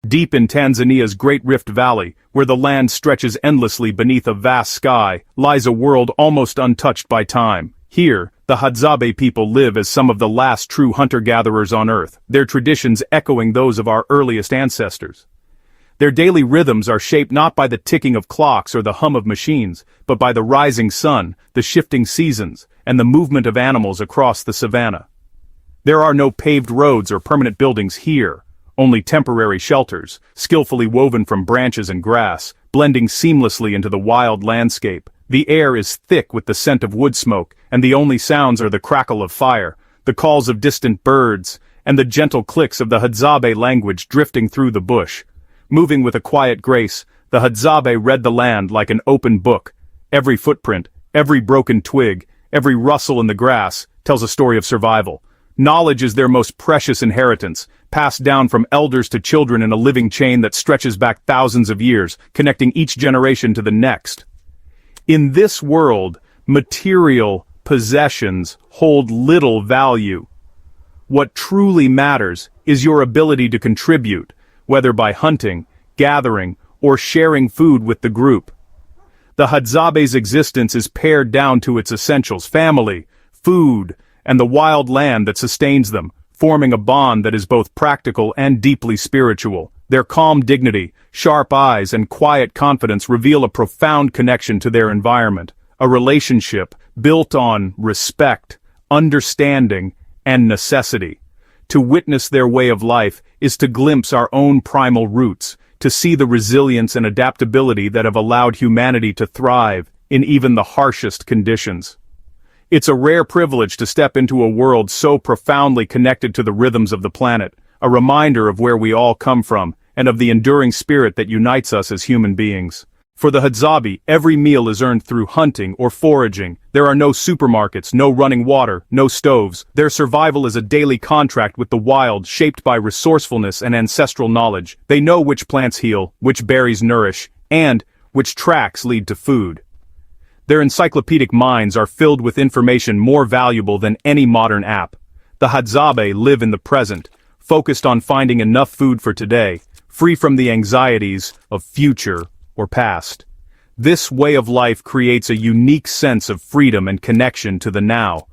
Deep in Tanzania's Great Rift Valley, where the land stretches endlessly beneath a vast sky, lies a world almost untouched by time. Here, the Hadzabe people live as some of the last true hunter-gatherers on Earth, their traditions echoing those of our earliest ancestors. Their daily rhythms are shaped not by the ticking of clocks or the hum of machines, but by the rising sun, the shifting seasons, and the movement of animals across the savanna. There are no paved roads or permanent buildings here, only temporary shelters, skillfully woven from branches and grass, blending seamlessly into the wild landscape. The air is thick with the scent of wood smoke, and the only sounds are the crackle of fire, the calls of distant birds, and the gentle clicks of the Hadzabe language drifting through the bush. Moving with a quiet grace, the Hadzabe read the land like an open book. Every footprint, every broken twig, every rustle in the grass tells a story of survival. Knowledge is their most precious inheritance, passed down from elders to children in a living chain that stretches back thousands of years, connecting each generation to the next. In this world, material possessions hold little value. What truly matters is your ability to contribute, whether by hunting, gathering, or sharing food with the group. The Hadzabe's existence is pared down to its essentials: family, food, and the wild land that sustains them, forming a bond that is both practical and deeply spiritual. Their calm dignity, sharp eyes, and quiet confidence reveal a profound connection to their environment, a relationship built on respect, understanding, and necessity. To witness their way of life is to glimpse our own primal roots, to see the resilience and adaptability that have allowed humanity to thrive in even the harshest conditions. It's a rare privilege to step into a world so profoundly connected to the rhythms of the planet, a reminder of where we all come from, and of the enduring spirit that unites us as human beings. For the Hadzabe, every meal is earned through hunting or foraging. There are no supermarkets, no running water, no stoves. Their survival is a daily contract with the wild, shaped by resourcefulness and ancestral knowledge. They know which plants heal, which berries nourish, and which tracks lead to food. Their encyclopedic minds are filled with information more valuable than any modern app. The Hadzabe live in the present, focused on finding enough food for today, free from the anxieties of future or past. This way of life creates a unique sense of freedom and connection to the now.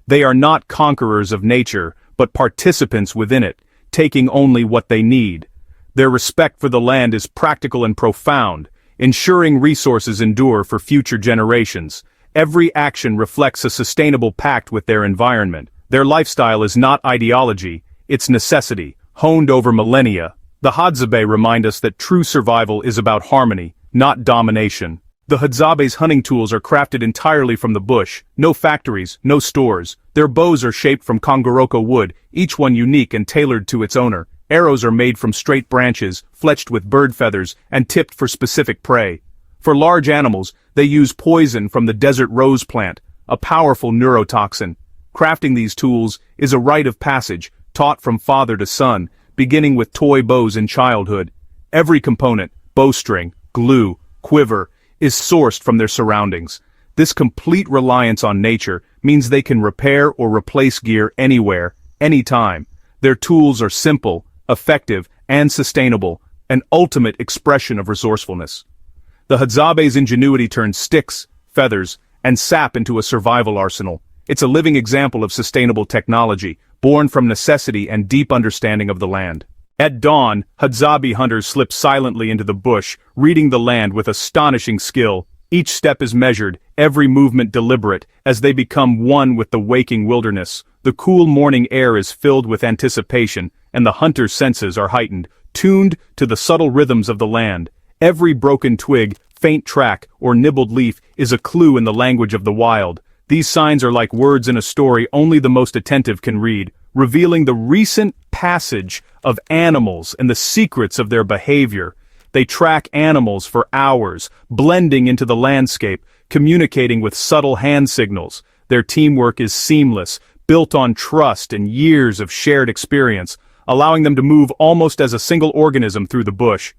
They are not conquerors of nature, but participants within it, taking only what they need. Their respect for the land is practical and profound, ensuring resources endure for future generations. Every action reflects a sustainable pact with their environment. Their lifestyle is not ideology, it's necessity, honed over millennia. The Hadzabe remind us that true survival is about harmony, not domination. The Hadzabe's hunting tools are crafted entirely from the bush, no factories, no stores. Their bows are shaped from Kongoroko wood, each one unique and tailored to its owner. Arrows are made from straight branches, fletched with bird feathers, and tipped for specific prey. For large animals, they use poison from the desert rose plant, a powerful neurotoxin. Crafting these tools is a rite of passage, taught from father to son, beginning with toy bows in childhood. Every component, bowstring, glue, quiver, is sourced from their surroundings. This complete reliance on nature means they can repair or replace gear anywhere, anytime. Their tools are simple, effective, and sustainable, an ultimate expression of resourcefulness. The Hadzabe's ingenuity turns sticks, feathers, and sap into a survival arsenal. It's a living example of sustainable technology, born from necessity and deep understanding of the land. At dawn, Hadzabe hunters slip silently into the bush, reading the land with astonishing skill. Each step is measured, every movement deliberate, as they become one with the waking wilderness. The cool morning air is filled with anticipation, and the hunter's senses are heightened, tuned to the subtle rhythms of the land. Every broken twig, faint track, or nibbled leaf is a clue in the language of the wild. These signs are like words in a story only the most attentive can read, revealing the recent passage of animals and the secrets of their behavior. They track animals for hours, blending into the landscape, communicating with subtle hand signals. Their teamwork is seamless, built on trust and years of shared experience, allowing them to move almost as a single organism through the bush.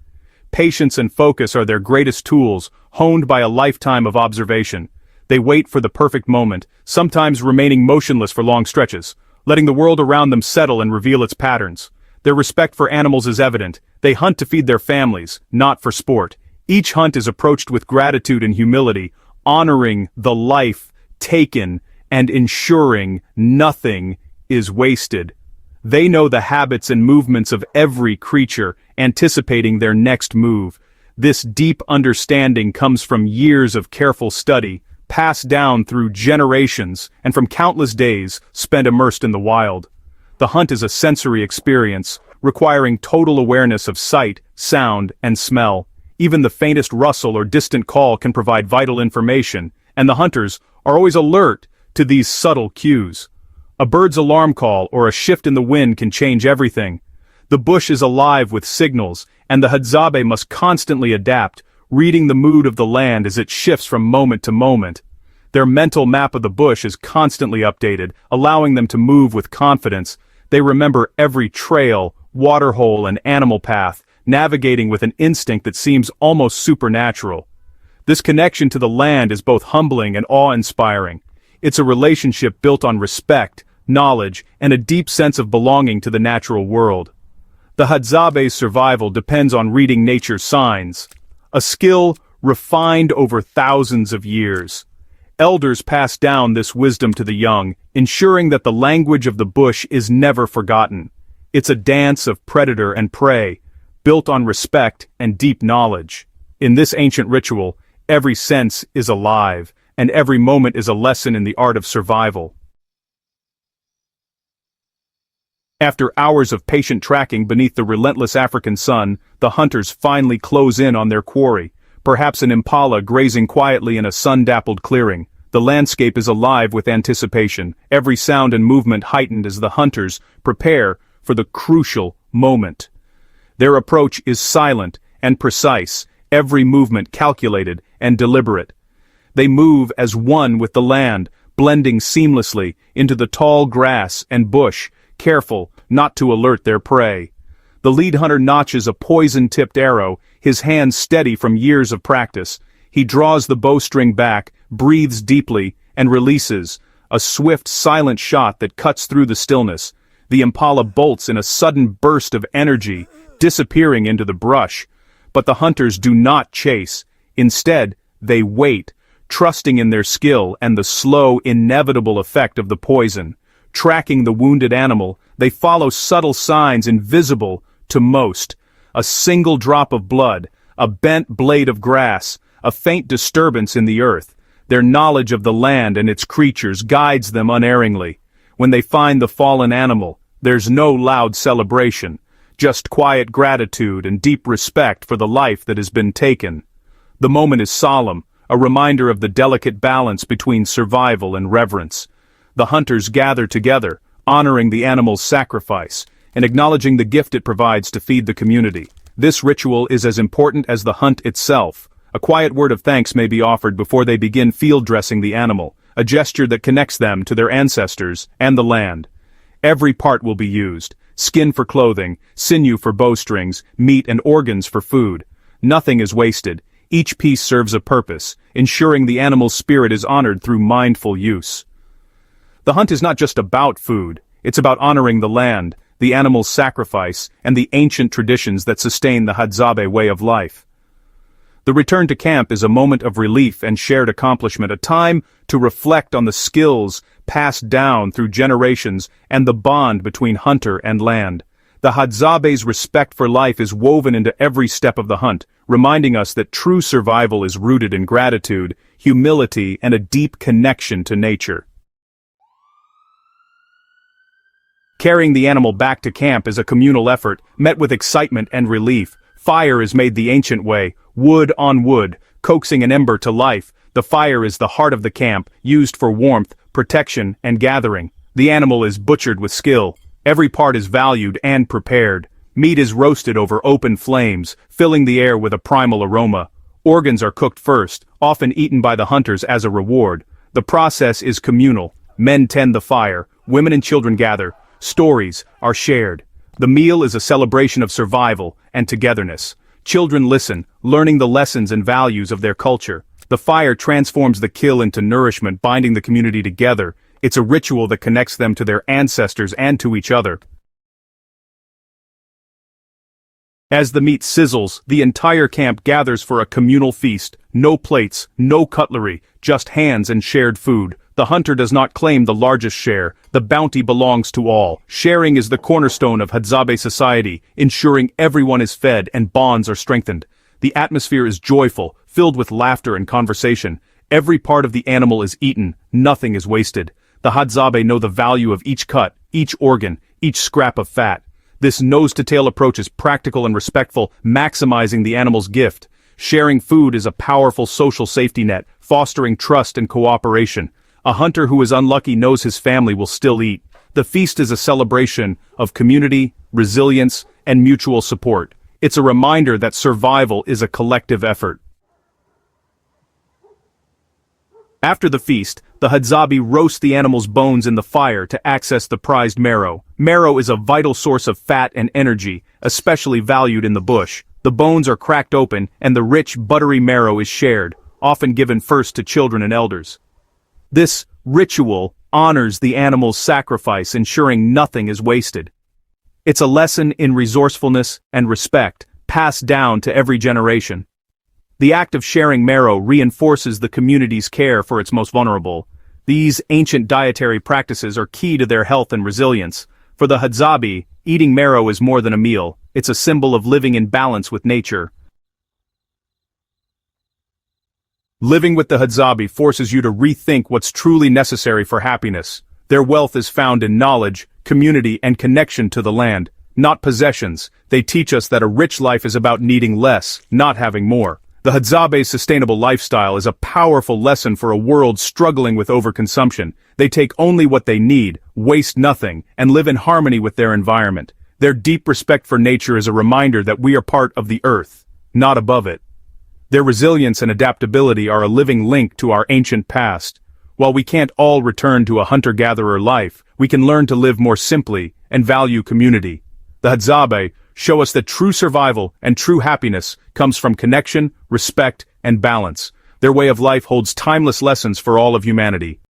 Patience and focus are their greatest tools, honed by a lifetime of observation. They wait for the perfect moment, sometimes remaining motionless for long stretches, letting the world around them settle and reveal its patterns. Their respect for animals is evident. They hunt to feed their families, not for sport. Each hunt is approached with gratitude and humility, honoring the life taken and ensuring nothing is wasted. They know the habits and movements of every creature, anticipating their next move. This deep understanding comes from years of careful study, passed down through generations, and from countless days spent immersed in the wild. The hunt is a sensory experience, requiring total awareness of sight, sound, and smell. Even the faintest rustle or distant call can provide vital information, and the hunters are always alert to these subtle cues. A bird's alarm call or a shift in the wind can change everything. The bush is alive with signals, and the Hadzabe must constantly adapt, reading the mood of the land as it shifts from moment to moment. Their mental map of the bush is constantly updated, allowing them to move with confidence. They remember every trail, waterhole, and animal path, navigating with an instinct that seems almost supernatural. This connection to the land is both humbling and awe-inspiring. It's a relationship built on respect, knowledge, and a deep sense of belonging to the natural world. The Hadzabe's survival depends on reading nature's signs, a skill refined over thousands of years. Elders pass down this wisdom to the young, ensuring that the language of the bush is never forgotten. It's a dance of predator and prey, built on respect and deep knowledge. In this ancient ritual, every sense is alive, and every moment is a lesson in the art of survival. After hours of patient tracking beneath the relentless African sun, the hunters finally close in on their quarry, perhaps an impala grazing quietly in a sun-dappled clearing. The landscape is alive with anticipation, every sound and movement heightened as the hunters prepare for the crucial moment. Their approach is silent and precise, every movement calculated and deliberate. They move as one with the land, blending seamlessly into the tall grass and bush, careful not to alert their prey. The lead hunter notches a poison-tipped arrow, his hands steady from years of practice. He draws the bowstring back, breathes deeply, and releases, a swift, silent shot that cuts through the stillness. The impala bolts in a sudden burst of energy, disappearing into the brush. But the hunters do not chase. Instead, they wait, trusting in their skill and the slow, inevitable effect of the poison. Tracking the wounded animal, they follow subtle signs invisible to most. A single drop of blood, a bent blade of grass, a faint disturbance in the earth. Their knowledge of the land and its creatures guides them unerringly. When they find the fallen animal, there's no loud celebration, just quiet gratitude and deep respect for the life that has been taken. The moment is solemn, a reminder of the delicate balance between survival and reverence. The hunters gather together, honoring the animal's sacrifice, and acknowledging the gift it provides to feed the community. This ritual is as important as the hunt itself. A quiet word of thanks may be offered before they begin field dressing the animal, a gesture that connects them to their ancestors and the land. Every part will be used: skin for clothing, sinew for bowstrings, meat and organs for food. Nothing is wasted. Each piece serves a purpose, ensuring the animal's spirit is honored through mindful use. The hunt is not just about food, it's about honoring the land, the animal's sacrifice, and the ancient traditions that sustain the Hadzabe way of life. The return to camp is a moment of relief and shared accomplishment, a time to reflect on the skills passed down through generations and the bond between hunter and land. The Hadzabe's respect for life is woven into every step of the hunt, reminding us that true survival is rooted in gratitude, humility, and a deep connection to nature. Carrying the animal back to camp is a communal effort, met with excitement and relief. Fire is made the ancient way, wood on wood, coaxing an ember to life. The fire is the heart of the camp, used for warmth, protection, and gathering. The animal is butchered with skill. Every part is valued and prepared. Meat is roasted over open flames, filling the air with a primal aroma. Organs are cooked first, often eaten by the hunters as a reward. The process is communal. Men tend the fire, women and children gather. Stories are shared. The meal is a celebration of survival and togetherness. Children listen, learning the lessons and values of their culture. The fire transforms the kill into nourishment, binding the community together. It's a ritual that connects them to their ancestors and to each other. As the meat sizzles, the entire camp gathers for a communal feast. No plates, no cutlery, just hands and shared food. The hunter does not claim the largest share. The bounty belongs to all. Sharing is the cornerstone of Hadzabe society, ensuring everyone is fed and bonds are strengthened. The atmosphere is joyful, filled with laughter and conversation. Every part of the animal is eaten, nothing is wasted. The Hadzabe know the value of each cut, each organ, each scrap of fat. This nose-to-tail approach is practical and respectful, maximizing the animal's gift. Sharing food is a powerful social safety net, fostering trust and cooperation. A hunter who is unlucky knows his family will still eat. The feast is a celebration of community, resilience, and mutual support. It's a reminder that survival is a collective effort. After the feast, the Hadzabe roast the animal's bones in the fire to access the prized marrow. Marrow is a vital source of fat and energy, especially valued in the bush. The bones are cracked open, and the rich, buttery marrow is shared, often given first to children and elders. This ritual honors the animal's sacrifice, ensuring nothing is wasted. It's a lesson in resourcefulness and respect, passed down to every generation. The act of sharing marrow reinforces the community's care for its most vulnerable. These ancient dietary practices are key to their health and resilience. For the Hadzabe, eating marrow is more than a meal. It's a symbol of living in balance with nature. Living with the Hadzabe forces you to rethink what's truly necessary for happiness. Their wealth is found in knowledge, community, and connection to the land, not possessions. They teach us that a rich life is about needing less, not having more. The Hadzabe's sustainable lifestyle is a powerful lesson for a world struggling with overconsumption. They take only what they need, waste nothing, and live in harmony with their environment. Their deep respect for nature is a reminder that we are part of the earth, not above it. Their resilience and adaptability are a living link to our ancient past. While we can't all return to a hunter-gatherer life, we can learn to live more simply and value community. The Hadzabe show us that true survival and true happiness comes from connection, respect, and balance. Their way of life holds timeless lessons for all of humanity.